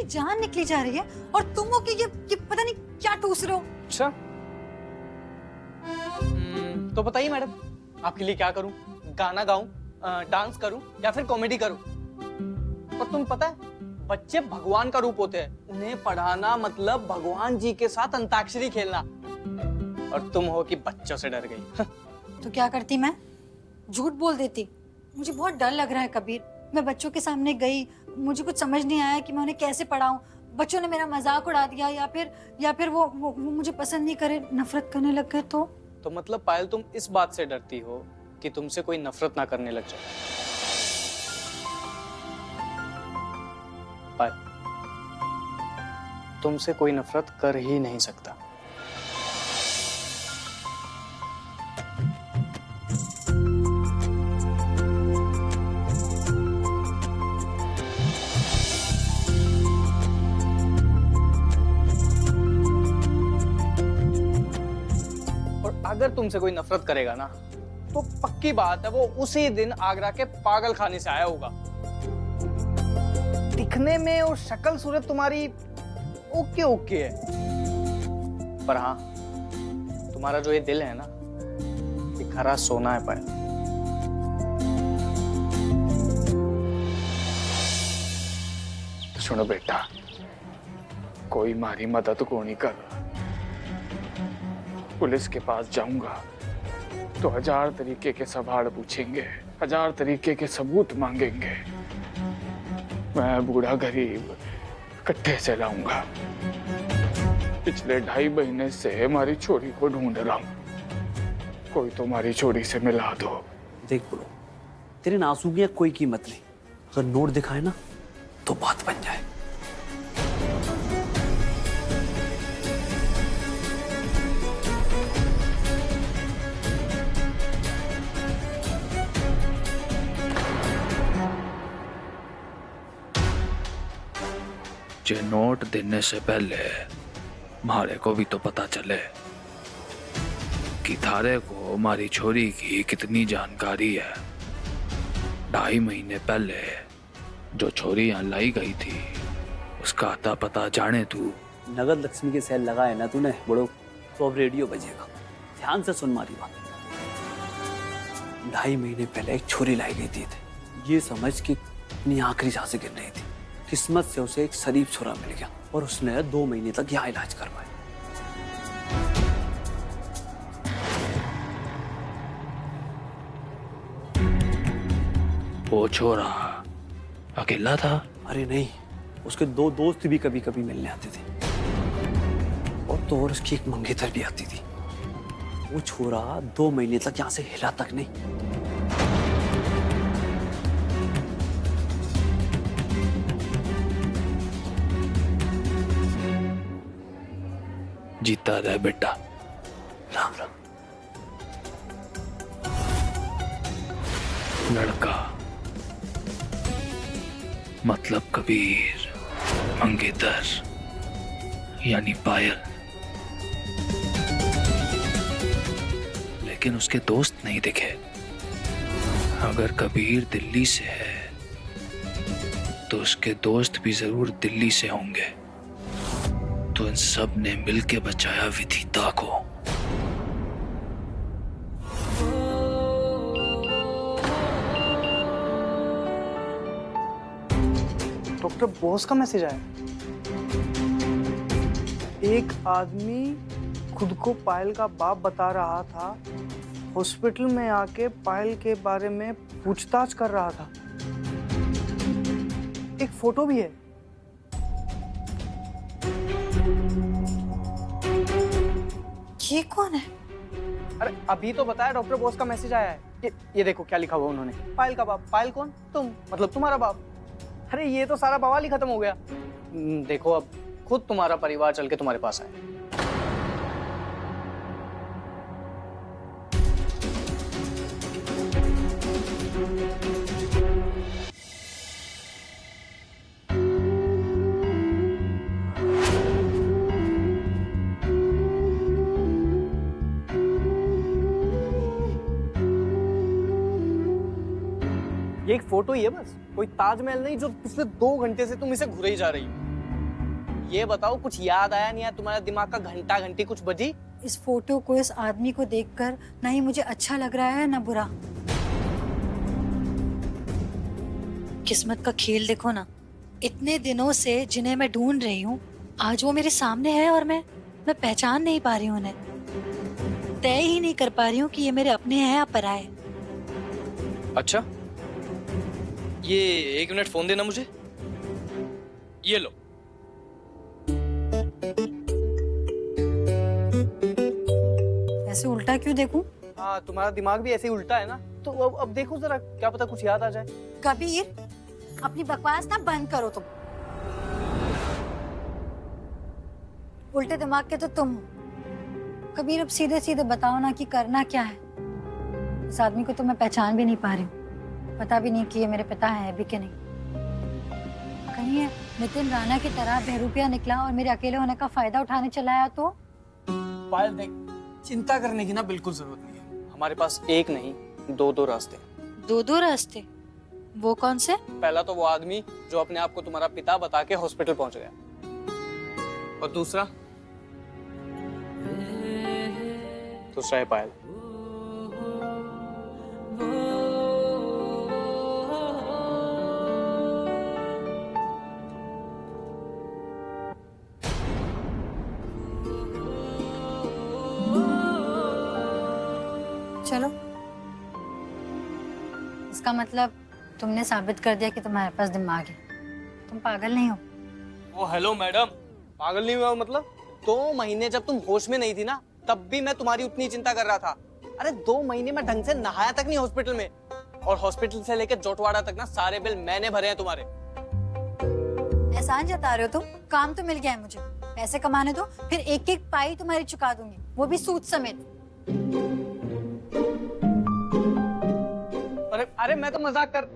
जान निकली जा रही है और तुम हो कि ये पता नहीं क्या ठूस रहे हो। अच्छा तो बताइए मैडम, आपके लिए क्या करूं? गाना गाऊं, डांस करूं या फिर कॉमेडी करूं? और तुम पता है बच्चे भगवान का रूप होते हैं, उन्हें पढ़ाना मतलब भगवान जी के साथ अंताक्षरी खेलना, और तुम हो कि बच्चों से डर गई। तो क्या करती मैं? झूठ बोल देती। मुझे बहुत डर लग रहा है कबीर। मैं बच्चों के सामने गई, मुझे कुछ समझ नहीं आया कि मैं उन्हें कैसे पढ़ाऊं। बच्चों ने मेरा मजाक उड़ा दिया या फिर वो मुझे पसंद नहीं करे, नफरत करने लग गए तो मतलब पायल तुम इस बात से डरती हो कि तुमसे कोई नफरत ना करने लग जाए। पायल, तुमसे कोई नफरत कर ही नहीं सकता। अगर तुमसे कोई नफरत करेगा ना तो पक्की बात है वो उसी दिन आगरा के पागल खाने से आया होगा। दिखने में और शक्ल सूरत तुम्हारी ओके ओके है, पर हाँ तुम्हारा जो ये दिल है ना, ये खरा सोना है पायल। सुनो बेटा, कोई मारी मदद को नहीं कर। पुलिस के पास जाऊंगा तो 1000 तरीके के सवाल पूछेंगे, 1000 तरीके के सबूत मांगेंगे। मैं बूढ़ा गरीब कट्टे से लाऊंगा। पिछले 2.5 महीने से हमारी छोरी को ढूंढ रहा हूं, कोई तो हमारी छोरी से मिला दो। देख बोलो, तेरे नासू की कोई कीमत नहीं। अगर नोट दिखाए ना तो बात बन जाए। जे नोट देने से पहले मारे को भी तो पता चले कि थारे को हमारी छोरी की कितनी जानकारी है। 2.5 महीने पहले जो छोरी यहाँ लाई गई थी उसका आता पता जाने तू। नगद लक्ष्मी के सेल लगाए ना तूने बड़ो, तो अब रेडियो बजेगा। ध्यान से सुन मारी बात। 2.5 महीने पहले एक छोरी लाई गई थी, ये समझ कि अपनी आखिरी सांसें गिर रही थी। किस्मत से उसे एक शरीफ छोरा मिल गया और उसने 2 महीने तक यहाँ इलाज करवाया। वो छोरा अकेला था? अरे नहीं, उसके 2 दोस्त भी कभी कभी मिलने आते थे, और तो और उसकी एक मंगेतर भी आती थी। वो छोरा 2 महीने तक यहाँ से हिला तक नहीं। जीता रहे बेटा। राम राम। लड़का मतलब कबीर, मंगेतर यानी पायल। लेकिन उसके दोस्त नहीं दिखे। अगर कबीर दिल्ली से है तो उसके दोस्त भी जरूर दिल्ली से होंगे। तो इन सब ने मिलके बचाया विधिता को। डॉक्टर बोस का मैसेज आया। एक आदमी खुद को पायल का बाप बता रहा था, हॉस्पिटल में आके पायल के बारे में पूछताछ कर रहा था। एक फोटो भी है। ये कौन है? अरे अभी तो बताया, डॉक्टर बोस का मैसेज आया है। ये देखो क्या लिखा हुआ उन्होंने। पायल का बाप। पायल कौन? तुम, मतलब तुम्हारा बाप। अरे ये तो सारा बवाल ही खत्म हो गया। देखो अब खुद तुम्हारा परिवार चल के तुम्हारे पास आए। ये एक फोटो ही है बस, कोई ताजमहल नहीं जो पिछले 2 घंटे से तुम इसे घुरे ही जा रही हो। ये बताओ कुछ याद आया नहीं आया? तुम्हारा दिमाग का घंटा घंटी कुछ बजी? इस फोटो को, इस आदमी को देखकर ना ही मुझे अच्छा लग रहा है ना बुरा। किस्मत का खेल देखो ना, इतने दिनों से जिन्हें मैं ढूंढ रही हूँ आज वो मेरे सामने है और मैं पहचान नहीं पा रही हूँ उन्हें। तय ही नहीं कर पा रही हूँ कि ये मेरे अपने हैं या पराए। अच्छा, ये 1 मिनट फोन देना मुझे। ये लो। ऐसे उल्टा क्यों देखूं? हाँ, तुम्हारा दिमाग भी ऐसे ही उल्टा है ना, तो अब देखो जरा, क्या पता कुछ याद आ जाए। कबीर, अपनी बकवास ना बंद करो तुम। उल्टे दिमाग के तो तुम हो। कबीर, अब सीधे सीधे बताओ ना कि करना क्या है। इस आदमी को तो मैं पहचान भी नहीं पा रही हूँ, पता भी नहीं कि ये मेरे पिता हैं भी कि नहीं। कहीं ये नितिन राणा की तरह बहरूपिया निकला और मेरे अकेले होने का फायदा उठाने चला आया तो? पायल देख, चिंता करने की ना बिल्कुल जरूरत नहीं है। हमारे पास एक नहीं, दो रास्ते। दो रास्ते? वो कौन से? पहला तो वो आदमी जो अपने आप को तुम्हारा पिता बता के हॉस्पिटल पहुंच गया, और दूसरा है पायल। चलो, इसका मतलब तुमने साबित कर दिया कि तुम्हारे पास दिमाग है। तुम पागल नहीं हो। ओ हेलो मैडम, पागल नहीं हुआ मतलब? 2 महीने जब तुम होश में नहीं थी ना, तब भी मैं तुम्हारी उतनी चिंता कर रहा था। अरे 2 महीने में ढंग से नहाया तक नहीं हॉस्पिटल में, और हॉस्पिटल से लेकर जोटवाड़ा तक ना सारे बिल मैंने भरे हैं तुम्हारे। एहसान जता रहे हो तुम? काम तो मिल गया है मुझे, पैसे कमाने दो, फिर एक एक पाई तुम्हारी चुका दूंगी, वो भी सूद समेत। अरे मैं तो मजाक कर।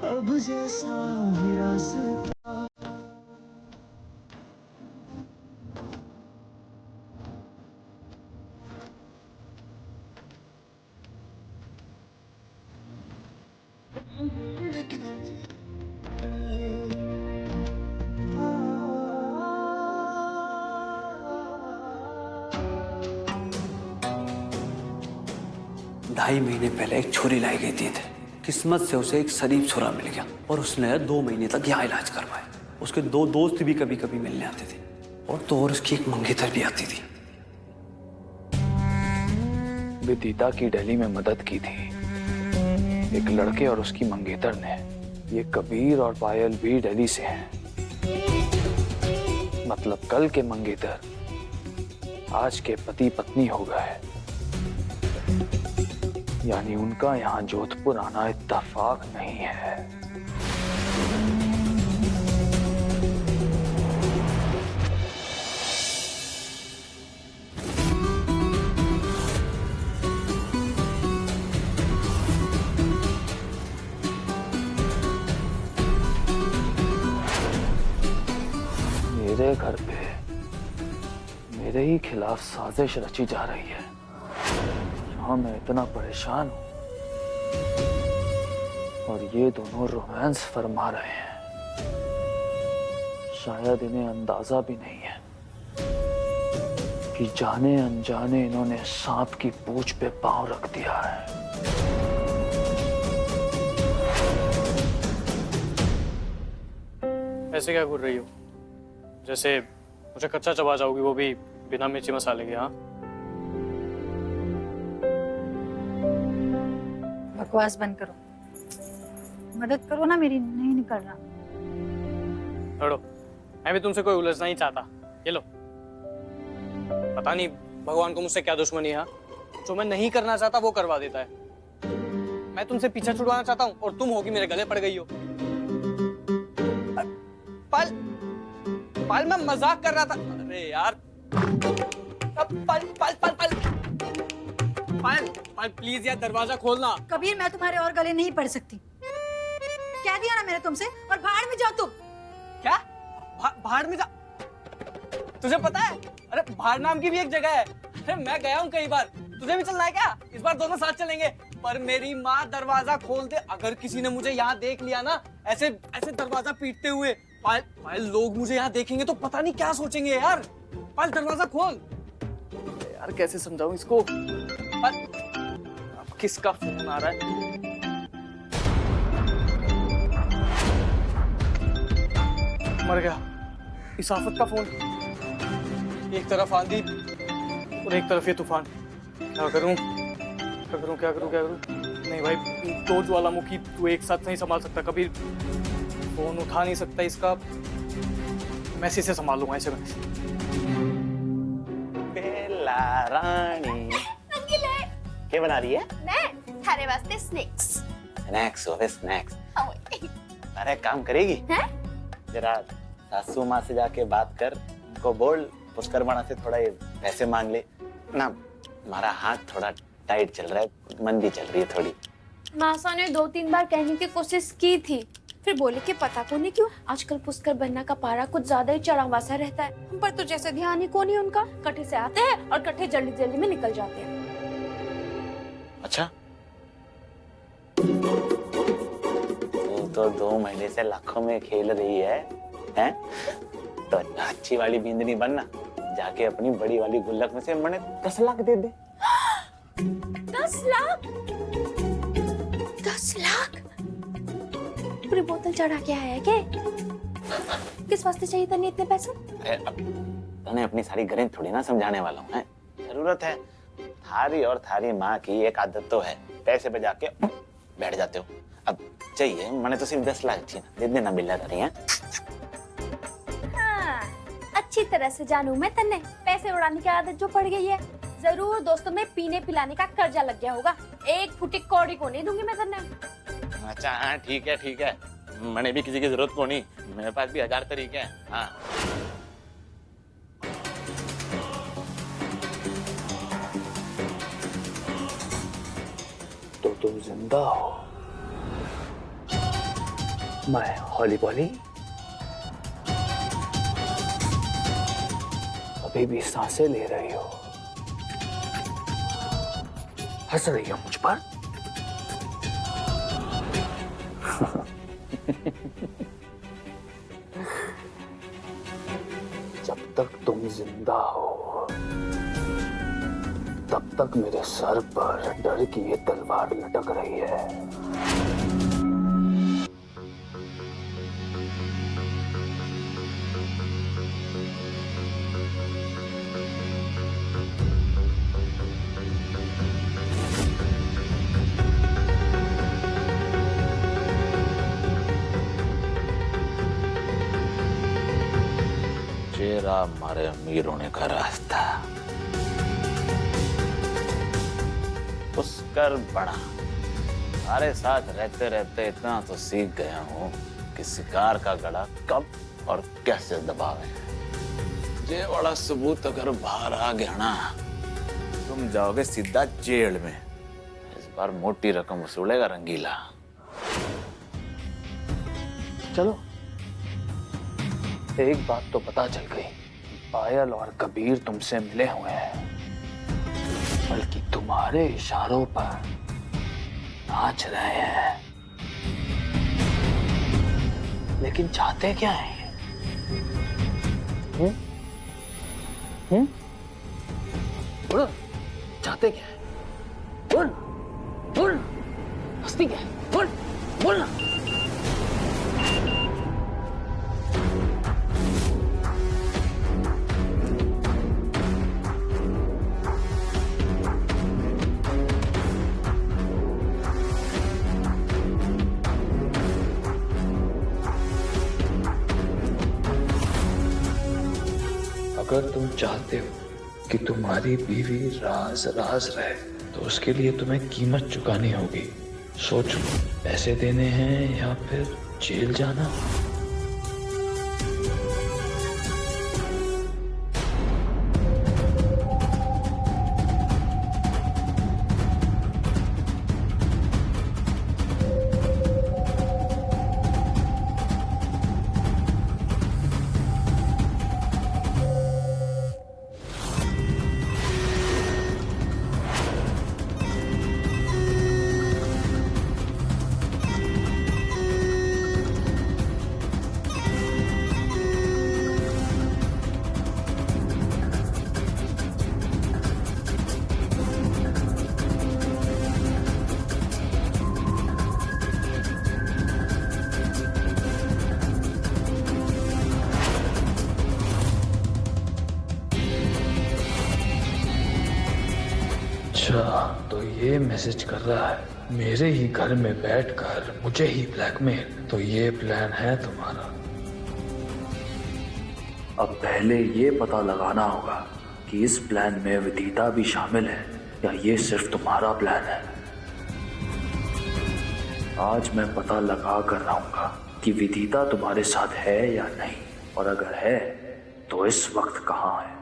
अब जैसा रास्ता ढाई महीने पहले एक छोरी लाई गई थी। किस्मत से उसे एक शरीफ छोरा मिल गया और उसने 2 महीने तक यहाँ इलाज करवाया। उसके 2 दोस्त भी कभी कभी मिलने आते थे, और तो और उसकी एक मंगेतर भी आती थी। विदिता की दिल्ली में मदद की थी एक लड़के और उसकी मंगेतर ने। ये कबीर और पायल भी दिल्ली से हैं। मतलब कल के मंगेतर आज के पति पत्नी हो गए। यानी उनका यहाँ जोधपुर आना इत्तेफाक नहीं है। मेरे घर पे मेरे ही खिलाफ साजिश रची जा रही है। हाँ, मैं इतना परेशान हूं और ये दोनों रोमांस फरमा रहे हैं। शायद इन्हें अंदाजा भी नहीं है कि जाने अनजाने इन्होंने सांप की पूंछ पे पांव रख दिया है। ऐसे क्या कर रही हो? जैसे मुझे कच्चा चबा जाओगी, वो भी बिना मिर्ची मसाले के। हाँ, बकवास बंद करो, मदद करो ना मेरी, नहीं निकल रहा। छोड़ो, मैं भी तुमसे कोई उलझना नहीं चाहता। ये लो। पता नहीं भगवान को मुझसे क्या दुश्मनी है, जो मैं नहीं करना चाहता वो करवा देता है। मैं तुमसे पीछा छुड़वाना चाहता हूँ और तुम होगी मेरे गले पड़ गई हो। पाल, मैं मजाक कर रहा था। अरे यार, पायल प्लीज यार दरवाजा खोलना। कबीर मैं तुम्हारे और गले नहीं पड़ सकती, कह दिया ना मैंने तुमसे, और भाड़ में जाओ तुम। क्या भाड़ में जा? तुझे पता है, अरे भाड़ नाम की भी एक जगह है। अरे मैं गया हूँ कई बार, तुझे भी चलना है क्या? इस बार दोनों साथ चलेंगे। पर मेरी माँ दरवाजा खोल दे, अगर किसी ने मुझे यहाँ देख लिया ना ऐसे ऐसे दरवाजा पीटते हुए, पायल लोग मुझे यहाँ देखेंगे तो पता नहीं क्या सोचेंगे यार। पायल दरवाजा खोल। यार कैसे समझाऊं इसको? अब किसका फोन आ रहा है? मर गया, इस आफत का फोन। एक तरफ आंधी और एक तरफ ये तूफान। क्या करूं? नहीं भाई, दो ज्वालामुखी तू एक साथ नहीं संभाल सकता कबीर। फोन उठा नहीं सकता इसका, मैं इसे संभाल लूंगा ऐसे में। बेला रानी क्या बना रही है? मैं थारे वास्ते स्नैक्स। स्नैक्स हो स्नैक्स। अरे काम करेगी? हैं? जरा सासू माँ से जाके बात कर, उनको बोल पुष्कर बड़ा से थोड़ा ये पैसे मांग ले ना। हमारा हाथ थोड़ा टाइट चल रहा है, मंदी चल रही है थोड़ी। मासा ने 2-3 बार कहने की कोशिश की थी, फिर बोले कि पता को नहीं क्यों आजकल पुष्कर बनना का पारा कुछ ज्यादा ही चढ़ा हुआ सा रहता है। हम पर तो जैसे ध्यान ही को नहीं उनका, कट्ठे से आते हैं और कट्ठे जल्दी जल्दी में निकल जाते हैं। अच्छा, तो 2 महीने से लाखों में खेल रही है, हैं? तो अच्छी वाली बींदनी बनना, जाके अपनी बड़ी वाली गुल्लक में से मने 10 लाख दे दे। 10 लाख? 10 लाख? पूरी बोतल चढ़ा के आया है क्या? किस वास्ते चाहिए तने इतने पैसे? अब तने अपनी सारी गरें थोड़ी ना समझाने वाला हूँ, हैं? जरूरत है। थारी और थारी माँ की एक आदत तो है, पैसे पे जाके बैठ जाते हो। अब चाहिए मैंने तो सिर्फ 10 लाख चाहिए, दे देना बिल्ला करी है। हाँ, अच्छी तरह से जानू मैं तन्ने, पैसे उड़ाने की आदत जो पड़ गई है। जरूर दोस्तों में पीने पिलाने का कर्जा लग गया होगा। एक फुटी कौड़ी को नहीं दूंगी मैं तन्ने। अच्छा हाँ ठीक है, मैंने भी किसी की जरूरत को नहीं, मेरे पास भी 1000 तरीके हैं। हाँ तो तुम जिंदा हो? मैं हॉली बॉली अभी भी सांसें ले रही हो, हंस रही हो मुझ पर। जब तक तुम जिंदा हो तब तक मेरे सर पर डर की ये तलवार लटक रही है। चेहरा हमारे अमीर होने का रास्ता। पुष्कर बड़ा, हमारे साथ रहते रहते इतना तो सीख गया हूँ कि शिकार का गड़ा कब और कैसे दबावे। ये बड़ा सबूत अगर बाहर आ गया ना, तुम जाओगे सीधा जेल में। इस बार मोटी रकम वसूलेगा रंगीला। चलो, एक बात तो पता चल गई, पायल और कबीर तुमसे मिले हुए हैं, बल्कि तुम्हारे इशारों पर नाच रहे हैं। लेकिन चाहते क्या हैं ये? बोलो, चाहते क्या है? बोल, बोल, हंसती क्या है? बोल, बोलना। अगर तुम चाहते हो कि तुम्हारी बीवी राज राज रहे तो उसके लिए तुम्हें कीमत चुकानी होगी। सोचो, पैसे देने हैं या फिर जेल जाना। अच्छा, तो ये मैसेज कर रहा है मेरे ही घर में बैठकर मुझे ही ब्लैकमेल। तो ये प्लान है तुम्हारा। अब पहले ये पता लगाना होगा कि इस प्लान में विदिता भी शामिल है या ये सिर्फ तुम्हारा प्लान है। आज मैं पता लगा कर रहूंगा कि विदिता तुम्हारे साथ है या नहीं, और अगर है तो इस वक्त कहाँ है।